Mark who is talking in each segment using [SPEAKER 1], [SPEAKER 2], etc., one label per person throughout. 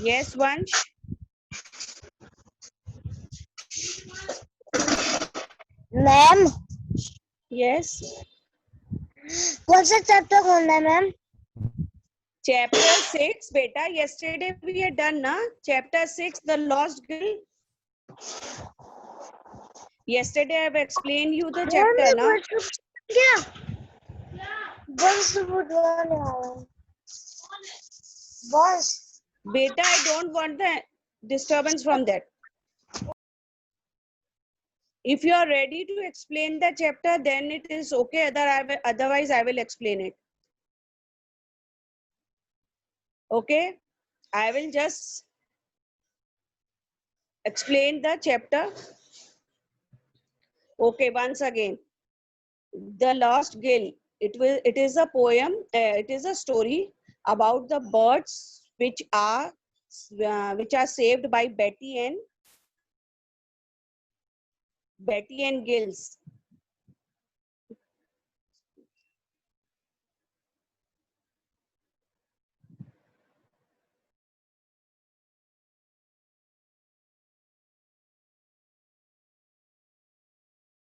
[SPEAKER 1] Yes, Vansh.
[SPEAKER 2] Ma'am
[SPEAKER 1] Yes.
[SPEAKER 2] कौन सा chapter खोलना है ma'am?
[SPEAKER 1] Chapter 6, beta. Yesterday we had done, na? Chapter 6, the lost girl. Yesterday I have explained you the chapter, na?
[SPEAKER 2] क्या बस बुधवार बस
[SPEAKER 1] Beta, I don't want the disturbance from that. If you are ready to explain the chapter, then it is okay. Otherwise, I will explain it. Okay? I will just explain the chapter. Okay, once again. The Lost Gill. It is a poem. It is a story about the birds which are saved by Betty and Gills.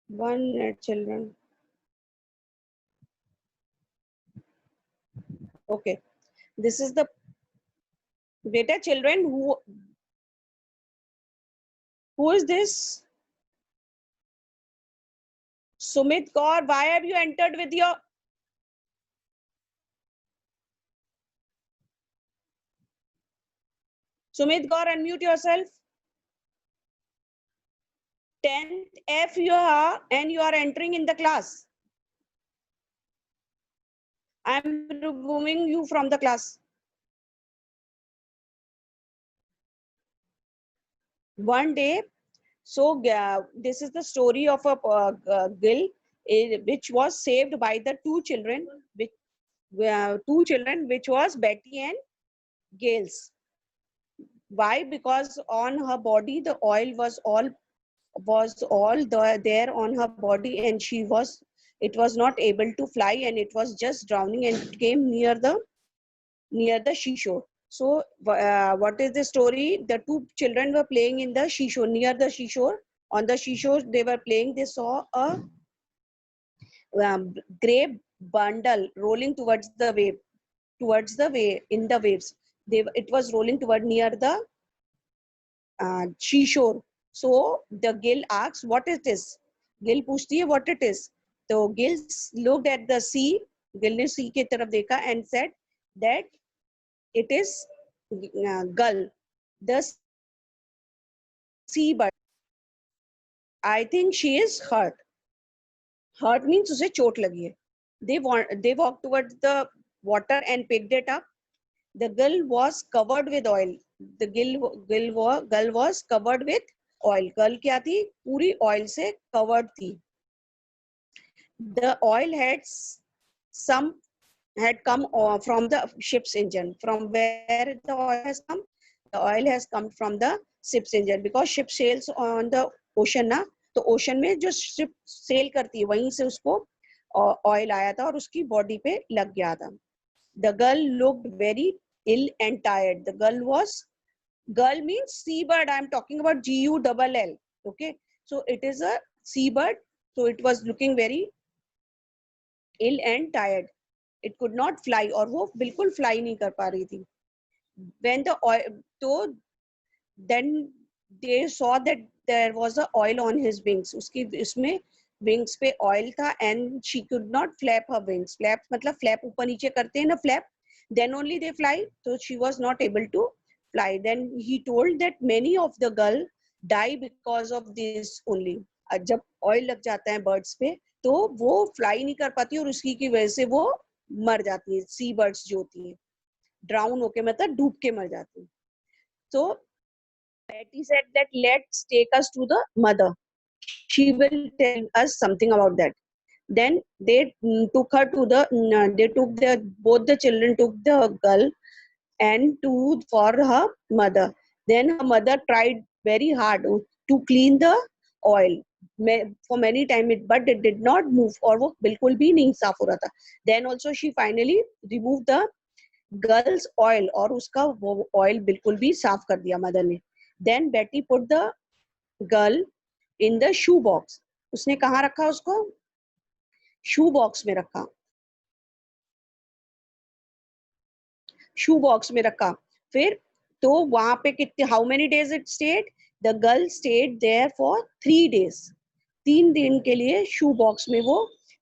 [SPEAKER 1] One minute, children. Okay, this is the beta children. Who is this? Sumit Kaur. Why have you entered with your Sumit Kaur? Unmute yourself. 10th F you are, and you are entering in the class. I am removing you from the class. One day, so this is the story of a girl which was saved by the two children, which was Betty and Gales. Why? Because on her body the oil was all there on her body, and it was not able to fly, and it was just drowning, and it came near the seashore. So what is the story? The two children were playing in the seashore, near the seashore. On the seashore they were playing. They saw a gray bundle rolling towards the in the waves. It was rolling toward near the seashore. So the gill asks, what is this? Gill पूछती है what it is. So Gill looked at the sea. Gill ने sea की तरफ देखा and said that it is gull, the seabird. I think she is hurt. Hurt means उसे चोट लगी है. They walked towards the water and picked it up. The gull was covered with oil. The gull was covered with oil. Gull क्या थी? पूरी oil से covered थी. The oil had come from the ship's engine. From where the oil has come? The oil has come from the ship's engine, because ship sails on the ocean ना, तो ocean में जो ship sail करती है वहीं से उसको oil आया था और उसकी body पे लग गया था. The girl looked very ill and tired. Gull means seabird. I am talking about Gull. Okay, so it is a seabird. So it was looking very ill and tired. It could not fly, और वो बिल्कुल fly नहीं कर पा रही थी. When the oil, so then they saw that there was a oil on his wings. उसकी इसमें wings पे oil था, and she could not flap her wings. Flap मतलब flap ऊपर नीचे करते हैं ना flap. Then only they fly. So she was not able to fly. Then he told that many of the gull die because of this only. जब oil लग जाता है birds पे, तो वो fly नहीं कर पाती और उसकी की वजह से वो मर जाती है. Sea birds जो होती है, drown होके मतलब डूब के मर जाती है. So Betty said that let's take us to the mother. She will tell us something about that. Then they took her to both the children took the girl and for her mother. Then her mother tried very hard to clean the oil for many times, but it did not move, और वो बिल्कुल भी नहीं साफ हो रहा था. Then also she finally removed the girls oil, और उसका वो ऑयल बिल्कुल भी साफ कर दिया मदर ने. देन बेटी put the girl in the shoe box. उसने कहाँ रखा उसको? शू बॉक्स में रखा. शू बॉक्स में रखा. फिर तो वहां पे कितने, how many days it stayed? The girl stayed there for 3 days. 3 दिन के लिए शू बॉक्स में वो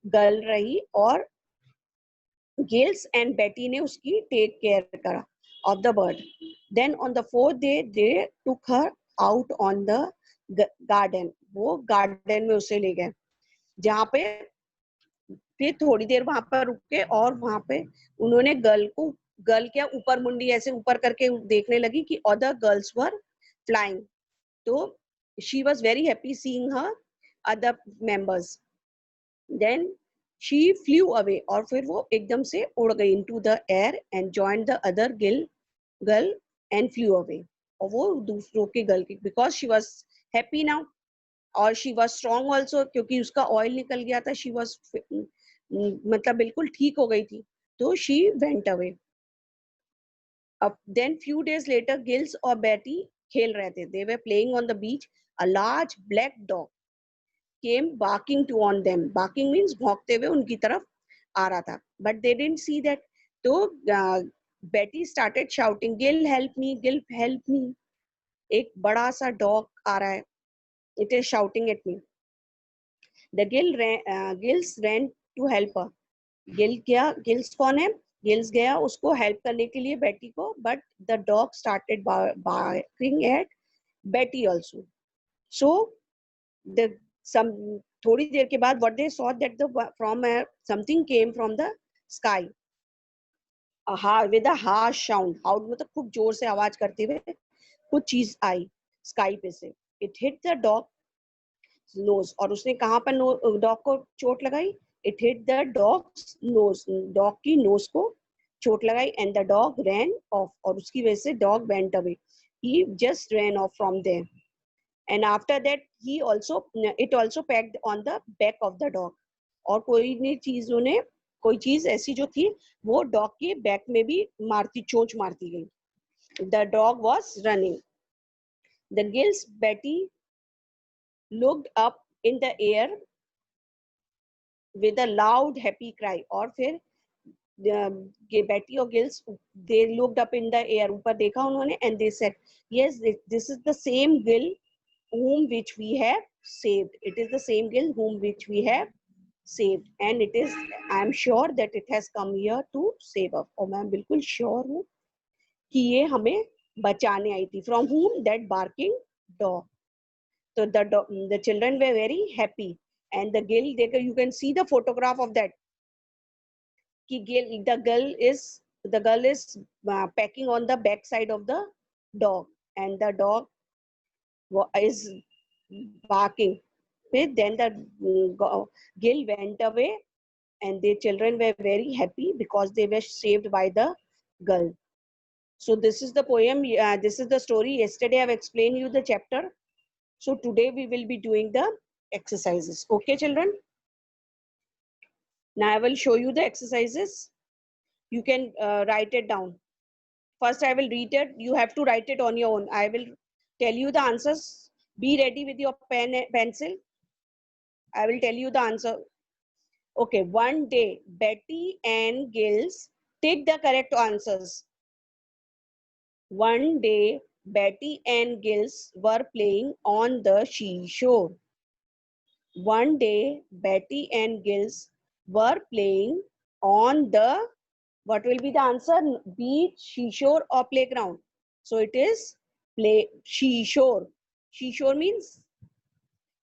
[SPEAKER 1] गर्ल रही, और गिल्स एंड बेटी ने उसकी टेक केयर करा of the bird. Then on the 4th day they took her out on the garden. वो गार्डन में उसे ले गए, जहाँ पे फिर थोड़ी देर वहां पर रुके, और वहां पे उन्होंने गर्ल क्या ऊपर मुंडी ऐसे ऊपर करके देखने लगी कि अदर गर्ल्स वर फ्लाइंग. तो she was very happy seeing her other members. Then she flew away, और फिर वो एकदम से उड़ गई into the air and joined the other girl and flew away. और वो दूसरों के गर्ल की, because she was happy now, और शी वॉज स्ट्रॉन्ग ऑल्सो, क्योंकि उसका ऑयल निकल गया था. शी वॉज मतलब बिल्कुल ठीक हो गई थी. तो शी वेंट अवे. अब then few days later Gills और बेटी खेल रहे थे. They were playing on the beach. A large black dog came barking to on them. Barking means भौंकते हुए उनकी तरफ आ रहा था. But they didn't see that. तो Betty started shouting, Gill help me, Gill help me. एक बड़ा सा डॉग आ रहा है. It is shouting at me. The gills ran to help her. Girls कौन है? गिल्स गया उसको हेल्प करने के लिए बेटी को. But the dog started barking at Betty also. So the some थोड़ी देर के बाद what they saw that the from something came from the sky, with a harsh sound. How मतलब खूब जोर से आवाज करते हुए कुछ चीज आई स्काई पे से. It hit the dog nose. और उसने कहाँ पर डॉग को चोट लगाई? It hit the dog's nose. Dog की नोज को चोट लगाई. And the dog ran off. और उसकी वजह से dog went away. He just ran off from there. And after that it also pecked on the back of the dog. और कोई चीज ऐसी जो थी वो डॉग के बैक में भी चोंच मारती गई. The dog was running. The gills Betty looked up in the air with a loud happy cry. और फिर बेटी और gills they looked up in the air. ऊपर देखा उन्होंने, and they said, yes, this is the same gill whom which we have saved. It is the same gill whom which we have saved, and it is, I am sure that it has come here to save us. और मैं बिल्कुल sure हूँ कि ये हमें बचाने आई थी. From whom? That barking dog. So the children were very happy, and the gill, you can see the photograph of that. कि the girl is pecking on the back side of the dog, and the dog is barking. Then the gill went away, and the children were very happy because they were saved by the girl. So this is the poem. This is the story. Yesterday I've explained you the chapter. So today we will be doing the exercises. Okay, children? Now I will show you the exercises. You can write it down. First I will read it. You have to write it on your own. I will tell you the answers. Be ready with your pen and pencil. I will tell you the answer. Okay, one day, Betty and Gills, take the correct answers. One day, Betty and Gills were playing on the seashore. One day, Betty and Gills were playing on the, what will be the answer? Beach, seashore or playground? So it is seashore. Seashore means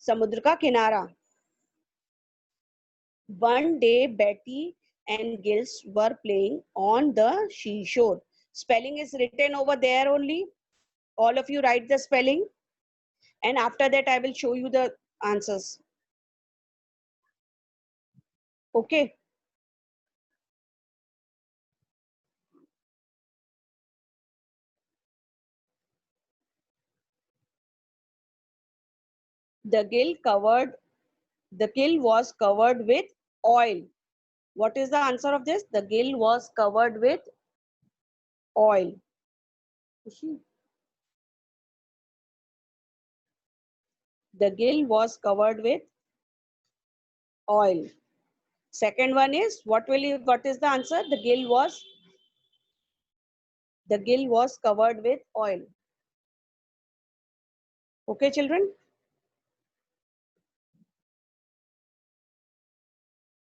[SPEAKER 1] samudra ka kinara. One day, Betty and Gills were playing on the seashore. Spelling is written over there only. All of you write the spelling. And after that, I will show you the answers. Okay. The gill was covered with oil. What is the answer of this? The gill was covered with oil. The gill was covered with oil. Second one is, what is the answer? The gill was covered with oil. Okay, children.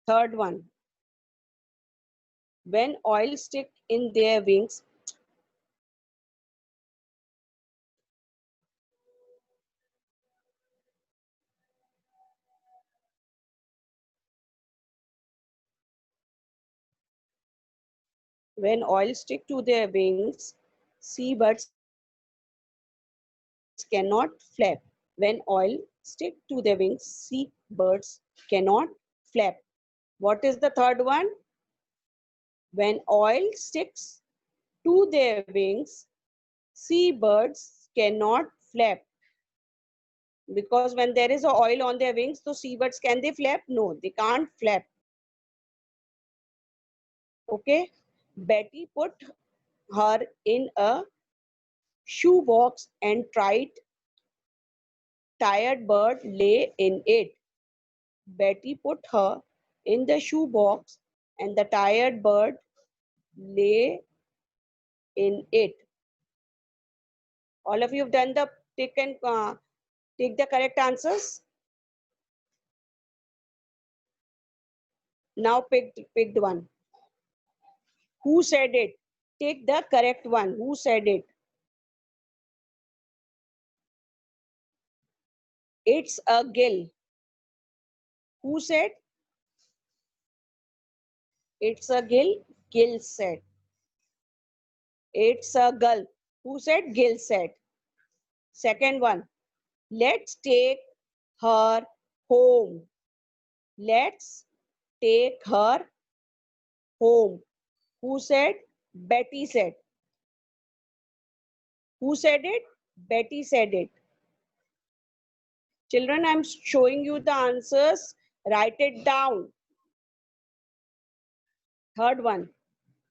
[SPEAKER 1] Third one, when oil stick in their wings, when oil stick to their wings, seabirds cannot flap. When oil stick to their wings, seabirds cannot flap. What is the third one? When oil sticks to their wings, seabirds cannot flap. Because when there is oil on their wings, so seabirds, can they flap? No, they can't flap. Okay. Betty put her in a shoebox and tired bird lay in it. Betty put her in the shoebox and the tired bird lay in it. All of you have done the take the correct answers. Now picked one. Who said it? Take the correct one. Who said it? It's a gill. Who said? It's a gill. Gill said. It's a gull. Who said? Gill said. Second one. Let's take her home. Let's take her home. Who said? Betty said. Who said it? Betty said it. Children, I'm showing you the answers. Write it down. Third one.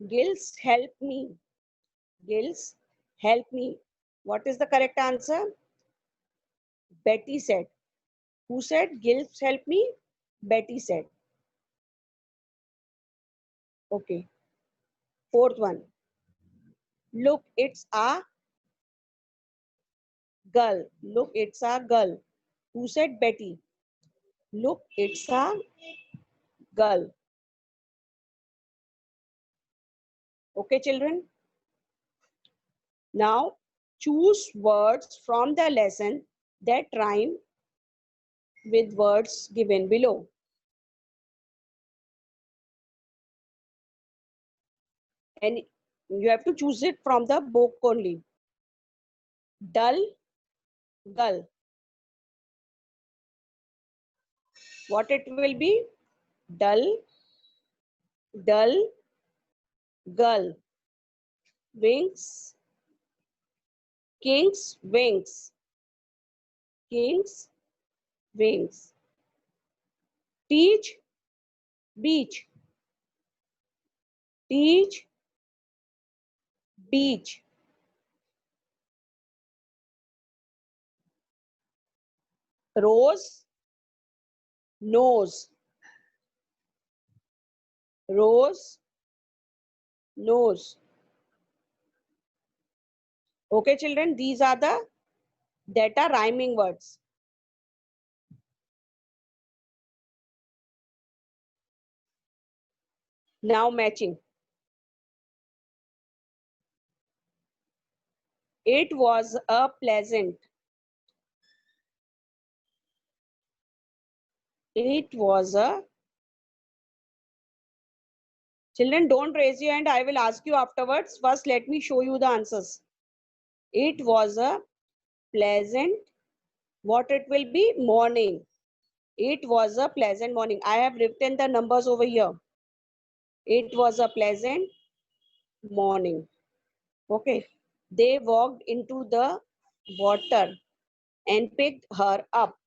[SPEAKER 1] Gills, help me. Gills, help me. What is the correct answer? Betty said. Who said? Gills, help me. Betty said. Okay. Fourth one. Look, it's a gull. Look, it's a gull. Who said? Betty. Look, it's a gull. Okay, children. Now, choose words from the lesson that rhyme with words given below. And you have to choose it from the book only. Dull, gull. What it will be? Dull, dull, gull. Wings, king's wings. King's wings. Teach, beach. Teach, beach. Rose, nose. Rose, nose. Okay, children, these are the that are rhyming words. Now matching. It was a pleasant. It was a. Children, don't raise your hand. I will ask you afterwards. First, let me show you the answers. It was a pleasant. What it will be? Morning. It was a pleasant morning. I have written the numbers over here. It was a pleasant morning. Okay. They walked into the water and picked her up.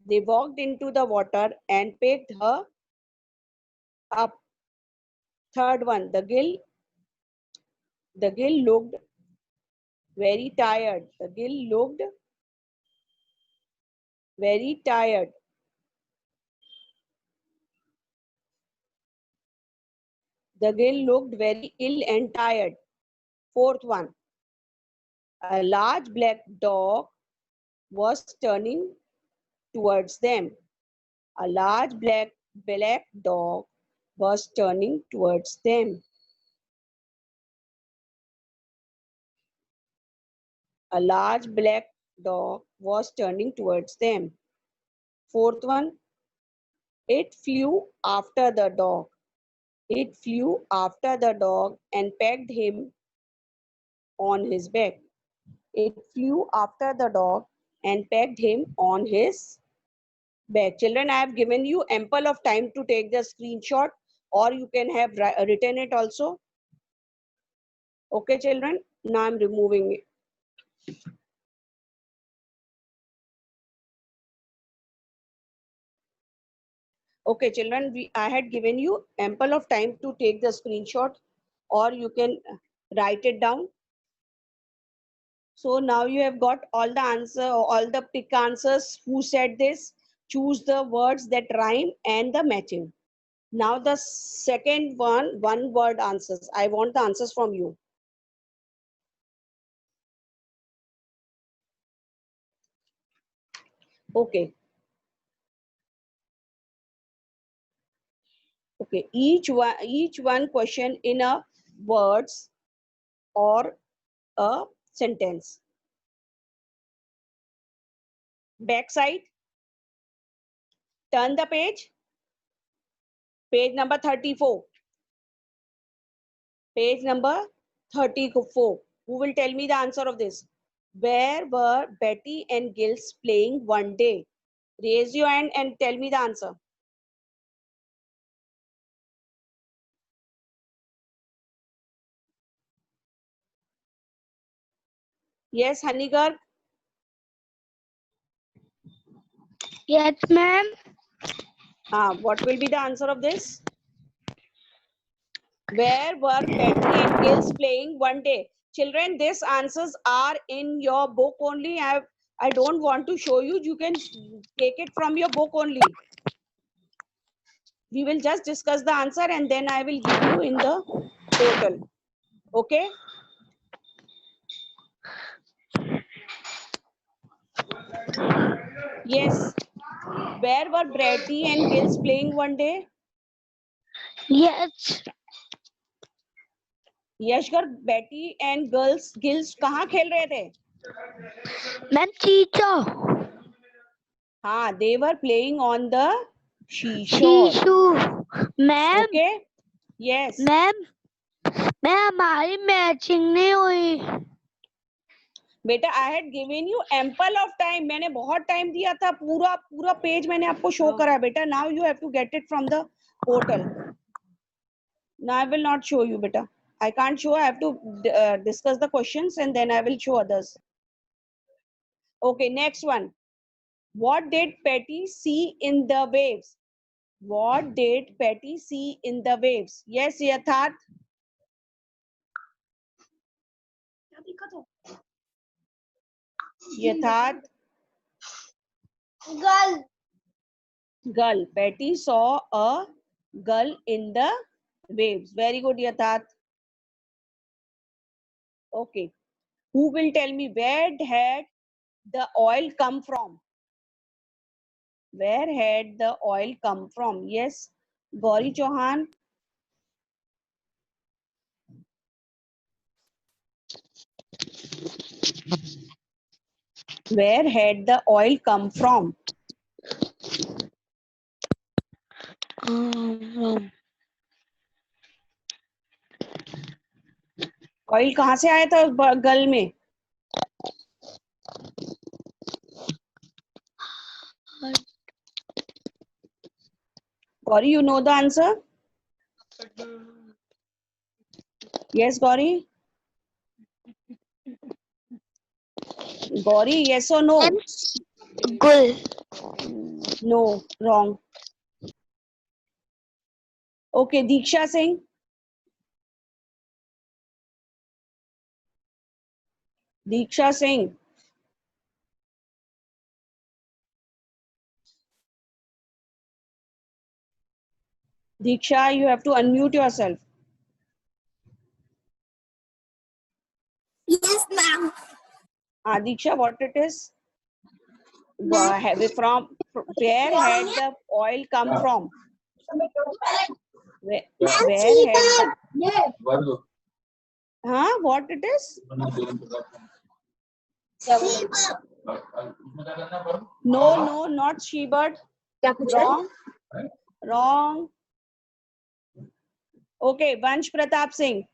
[SPEAKER 1] They walked into the water and picked her up. Third one, the gill The gill looked very tired. The gill looked very tired. The gill looked very ill and tired. Fourth one. A large black dog was turning towards them. A large black dog was turning towards them. A large black dog was turning towards them. Fourth one. It flew after the dog. It flew after the dog and pecked him on his back. It flew after the dog and pecked him on his back. Children, I have given you ample of time to take the screenshot, or you can have written it also. Okay, children, now I'm removing it. Okay, children, I had given you ample of time to take the screenshot, or you can write it down. So now you have got all the answer, all the pick answers. Who said this? Choose the words that rhyme and the matching. Now the second one word answers. I want the answers from you. Okay. Okay. Each one question in a words or a sentence. Backside. Turn the page. Page number 34. Page number 34. Who will tell me the answer of this? Where were Betty and Gills playing one day? Raise your hand and tell me the answer. Yes, Hanigar.
[SPEAKER 2] Yes, ma'am.
[SPEAKER 1] What will be the answer of this? Where were Betty and Gills playing one day? Children, these answers are in your book only. I don't want to show you. You can take it from your book only. We will just discuss the answer and then I will give you in the portal. Okay? Yes. Where were Betty and Gills playing one day?
[SPEAKER 2] Yes.
[SPEAKER 1] यशगर बेटी and gills कहाँ खेल रहे थे?
[SPEAKER 2] Ma'am teacher.
[SPEAKER 1] हाँ, they were playing on the seashore.
[SPEAKER 2] Ma'am.
[SPEAKER 1] Okay? Yes.
[SPEAKER 2] Ma'am हमारी matching नहीं हुई.
[SPEAKER 1] बेटा I had given you ample of time. मैंने बहुत टाइम दिया था. पूरा पेज मैंने आपको शो करा बेटा. Now you have to get it from the portal. Now I will not show you बेटा. I can't show. I have to discuss the questions and then I will show others. Okay, next one. What did Patty see in the waves? What did Patty see in the waves? Yes, Yatharth. Yatharth. Gull. Patty saw a gull in the waves. Very good, Yatharth. Okay. Who will tell me where had the oil come from? Where had the oil come from? Yes, Gauri Chauhan. Where had the oil come from? Oil कहाँ से आया था गल में? Gauri, you know the answer? Yes, Gauri. Gauri, yes or no?
[SPEAKER 2] Gull.
[SPEAKER 1] No, wrong. Okay, Diksha Singh. Diksha Singh. Diksha, you have to unmute yourself.
[SPEAKER 2] Yes, ma'am.
[SPEAKER 1] Diksha, what it is? Have it from where had the oil come from? Where had the what it is? No, not she-bird. Wrong. Wrong. Okay, Vansh Pratap Singh.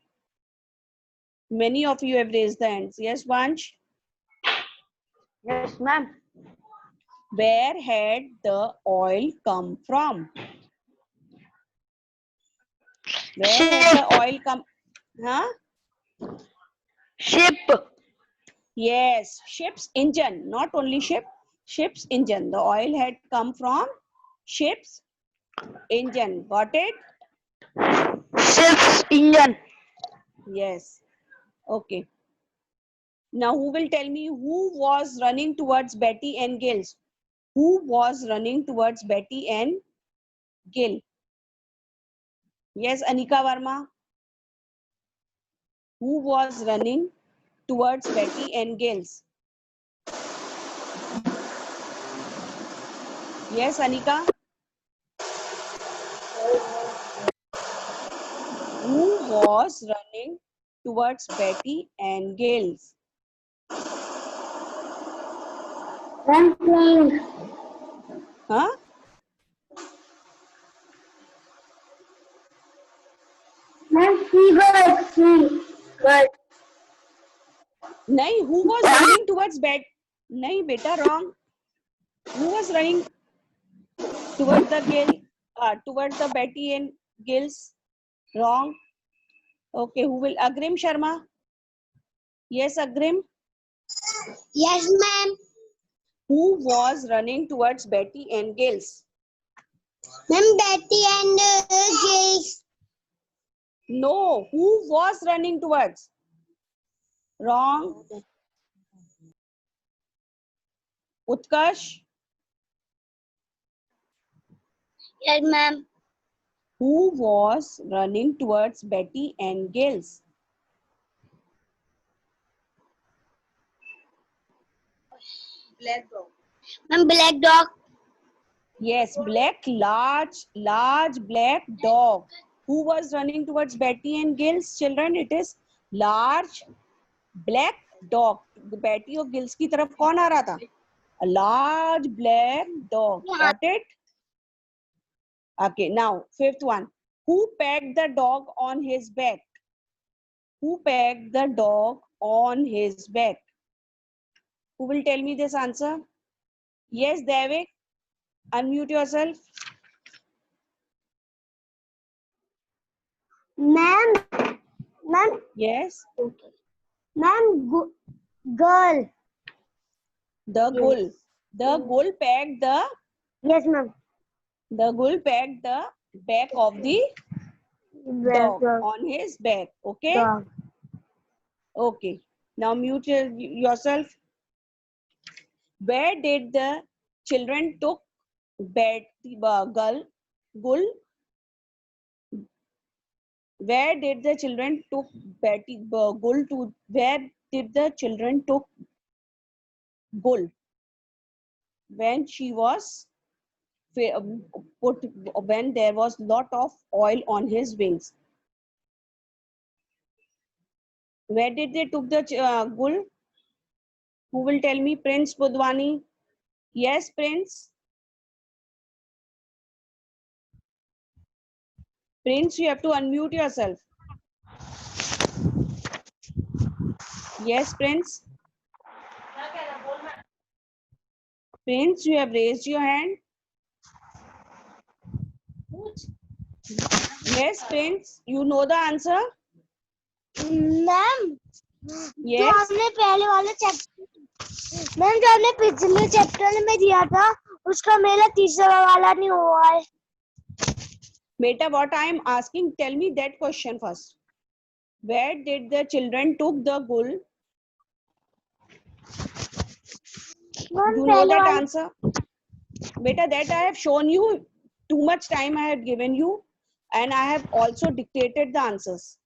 [SPEAKER 1] Many of you have raised the hands. Yes, Vansh.
[SPEAKER 3] Yes, ma'am.
[SPEAKER 1] Where had the oil come from? Where had the oil come?
[SPEAKER 3] Ship.
[SPEAKER 1] Yes, ship's engine. Not only ship, ship's engine. The oil had come from ship's engine. Got it?
[SPEAKER 3] Ship's engine.
[SPEAKER 1] Yes. Okay. Now, who will tell me who was running towards Betty and Gills? Who was running towards Betty and Gill? Yes, Anika Verma. Who was running towards Betty and Gills? Yes, Anika. Who was running towards Betty and Gills?
[SPEAKER 2] Ma'am, playing.
[SPEAKER 1] Huh?
[SPEAKER 2] Ma'am, seabird.
[SPEAKER 1] Nahi, who was running towards Betty? Nahi, beta, wrong. Who was running towards the Gill? Towards the Betty and Gills? Wrong. Okay, who will? Agrim Sharma? Yes, Agrim.
[SPEAKER 2] Yes, ma'am.
[SPEAKER 1] Who was running towards Betty and Gills?
[SPEAKER 2] Ma'am, Betty and Gills.
[SPEAKER 1] No, who was running towards? Wrong. Utkarsh?
[SPEAKER 2] Yes, ma'am.
[SPEAKER 1] Who was running towards Betty and Gills?
[SPEAKER 2] Black dog. Ma'am, black dog.
[SPEAKER 1] Yes, large black dog. Who was running towards Betty and Gills? Children, it is large black dog. Betty और Gills की तरफ कौन आ रहा था? A large black dog. Got it? Okay, now fifth one. Who pegged the dog on his back? Who pegged the dog on his back? Who will tell me this answer? Yes, Devik. Unmute yourself.
[SPEAKER 2] Ma'am. Ma'am.
[SPEAKER 1] Yes.
[SPEAKER 2] Okay. Ma'am, girl.
[SPEAKER 1] The gull. The gull pegged the.
[SPEAKER 2] Yes, ma'am.
[SPEAKER 1] The gull pegged the back of the dog on his back. Okay.
[SPEAKER 2] Dog.
[SPEAKER 1] Okay. Now mute yourself. Where did the children took gull? Where did the children took Betty gull to? Where did the children took gull when she was put when there was lot of oil on his wings? Where did they took the gull? Who will tell me? Prince Budwani. Yes, Prince. Prince, you have to unmute yourself. Yes, Prince. Prince, you have raised your hand. Yes, Prince. You know the answer?
[SPEAKER 2] Ma'am जो
[SPEAKER 1] Yes.
[SPEAKER 2] हमने पहले वाले chapter ma'am जो हमने पिछले chapter में दिया था उसका मेरा तीसरा वाला नहीं हुआ है.
[SPEAKER 1] Beta, what I am asking, tell me that question first. Where did the children took the gull
[SPEAKER 2] ma'am
[SPEAKER 1] You know
[SPEAKER 2] पहले
[SPEAKER 1] that
[SPEAKER 2] वाली
[SPEAKER 1] answer? Beta, that I have shown you, too much time I have given you, and I have also dictated the answers.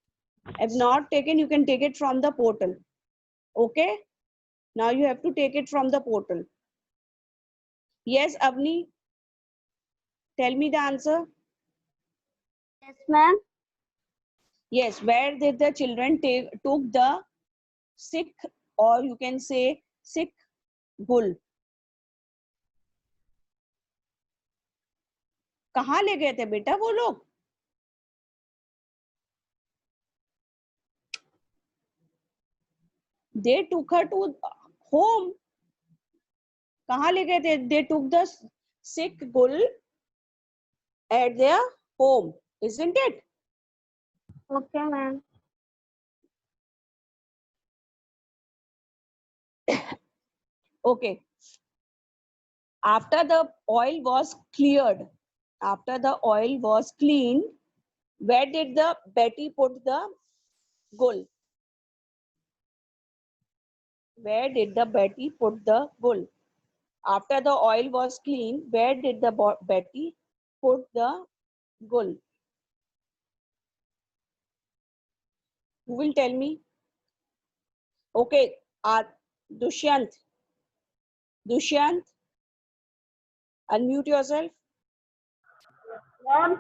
[SPEAKER 1] If not taken, you can take it from the portal. Okay? Now you have to take it from the portal. Yes, Avni, tell me the answer.
[SPEAKER 2] yes ma'am
[SPEAKER 1] Yes, where did the children took the sick, or you can say sick bull? कहाँ ले गए थे बेटा वो लोग? They took her to home. कहाँ ले गए थे? They took the sick bull at their home, isn't it?
[SPEAKER 2] Okay ma'am
[SPEAKER 1] Okay. After the oil was cleared, after the oil was cleaned, where did the Betty put the bull? Where did the Betty put the bull? After the oil was clean, where did the Betty put the bull? Who will tell me? Okay, Dushyant. Dushyant, unmute yourself.
[SPEAKER 2] Ma'am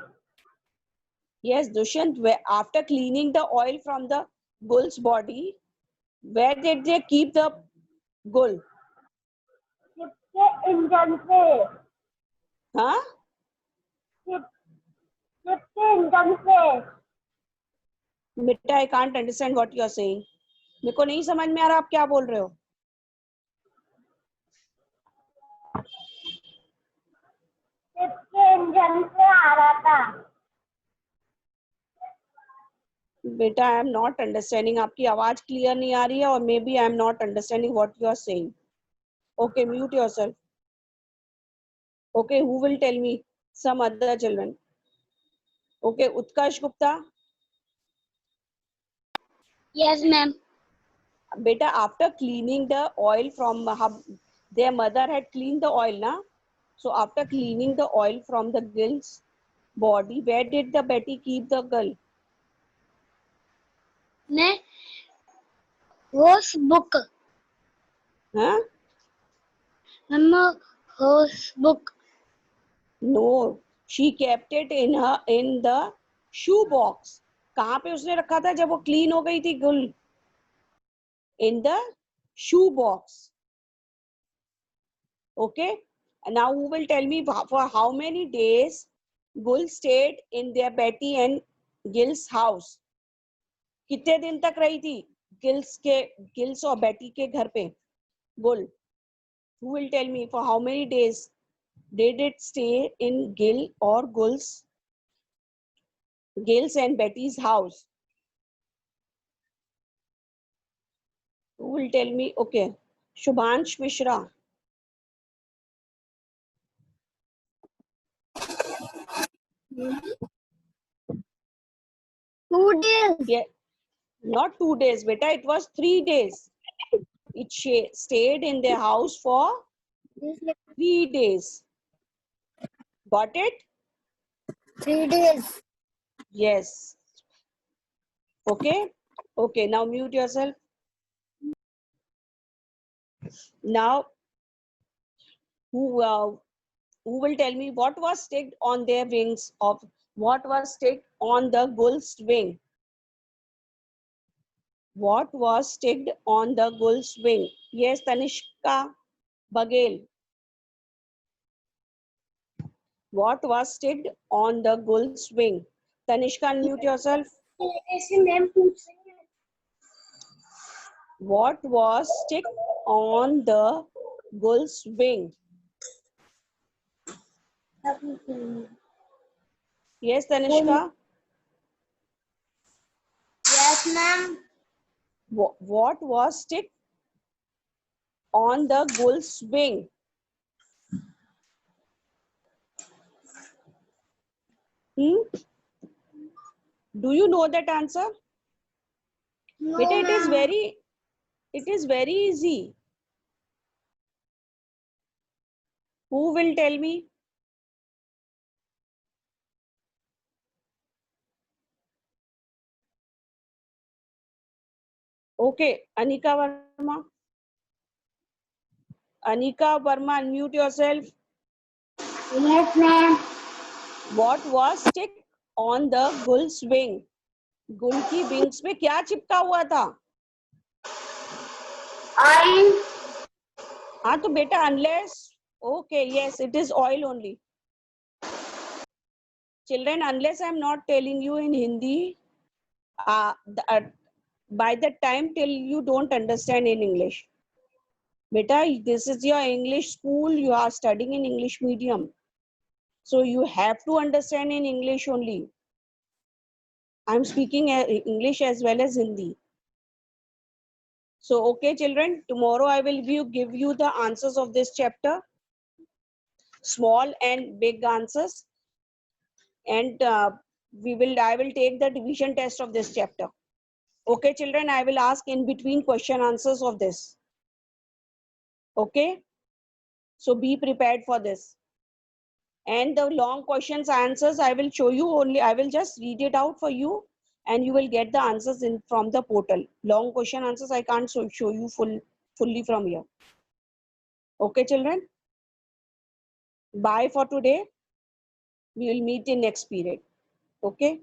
[SPEAKER 1] Yes, Dushyant, after cleaning the oil from the bull's body, where did they keep the bull?
[SPEAKER 2] Ship के engine पे
[SPEAKER 1] Huh?
[SPEAKER 2] Ship ship के engine पे
[SPEAKER 1] Beta, I can't understand what you are saying. मेरे को नहीं समझ में आ रहा आप क्या बोल रहे हो.
[SPEAKER 2] शिप के इंजन पे आ रहा था
[SPEAKER 1] बेटा, I am not understanding. आपकी आवाज क्लियर नहीं आ रही है और may be I am not understanding what you are saying. Okay, mute yourself. Okay, who will tell me? Some other children. Okay, Utkarsh Gupta.
[SPEAKER 2] Yes ma'am
[SPEAKER 1] Beta, after cleaning the oil from their mother had cleaned the oil, na? So after cleaning the oil from the girl's body, where did the Betty keep the girl?
[SPEAKER 2] ने होस book
[SPEAKER 1] Huh?
[SPEAKER 2] Ma'am होस book
[SPEAKER 1] No, she kept it in the shoe box. कहाँ पे उसने रखा था जब वो clean हो गई थी गुल? In the shoe box. Okay. And now who will tell me for how many days Gul stayed in their Betty and Gil's house? कितने दिन तक रही थी गिल्स और बेटी के घर पे गुल? Who will tell me for how many days did it stay in Gil's and Betty's house? Who will tell me? Okay, Shubhansh Mishra.
[SPEAKER 2] Two days
[SPEAKER 1] Yeah, not 2 days, beta. It was 3 days. It stayed in their house for 3 days. Got it?
[SPEAKER 2] 3 days
[SPEAKER 1] Yes. Okay. Okay. Now mute yourself. Now, who will tell me what was sticked on their wings of what was sticked on the gull's wing? What was sticked on the gull's wing? Yes, Tanishka Bagel. What was sticked on the gull's wing? Tanishka, unmute yourself.
[SPEAKER 2] ऐसे ma'am पूछ रही है
[SPEAKER 1] What was sticked on the gull's wing? Yes, Tanishka.
[SPEAKER 2] Yes ma'am
[SPEAKER 1] What was sticked on the gull's wing? Hmm? Do you know that answer?
[SPEAKER 2] नो
[SPEAKER 1] Beta,
[SPEAKER 2] ma'am
[SPEAKER 1] it is very easy. Who will tell me? Okay, Anika Verma. Anika Verma, unmute yourself.
[SPEAKER 2] Yes, ma'am.
[SPEAKER 1] What was stick on the gull's wing? गुल की wings पे क्या चिपका हुआ था?
[SPEAKER 2] Oil.
[SPEAKER 1] हाँ तो बेटा unless okay yes it is oil only. Children, unless I am not telling you in Hindi, by that time till you don't understand in English. Beta, this is your English school. You are studying in English medium, so you have to understand in English only. I am speaking English as well as Hindi. So okay, children. Tomorrow I will give you the answers of this chapter. Small and big answers, and I will take the division test of this chapter. Okay, children, I will ask in between question answers of this. Okay, so be prepared for this. And the long questions answers I will show you only. I will just read it out for you, and you will get the answers in from the portal. Long question answers I can't show you fully from here. Okay, children. Bye for today. We will meet in next period. Okay.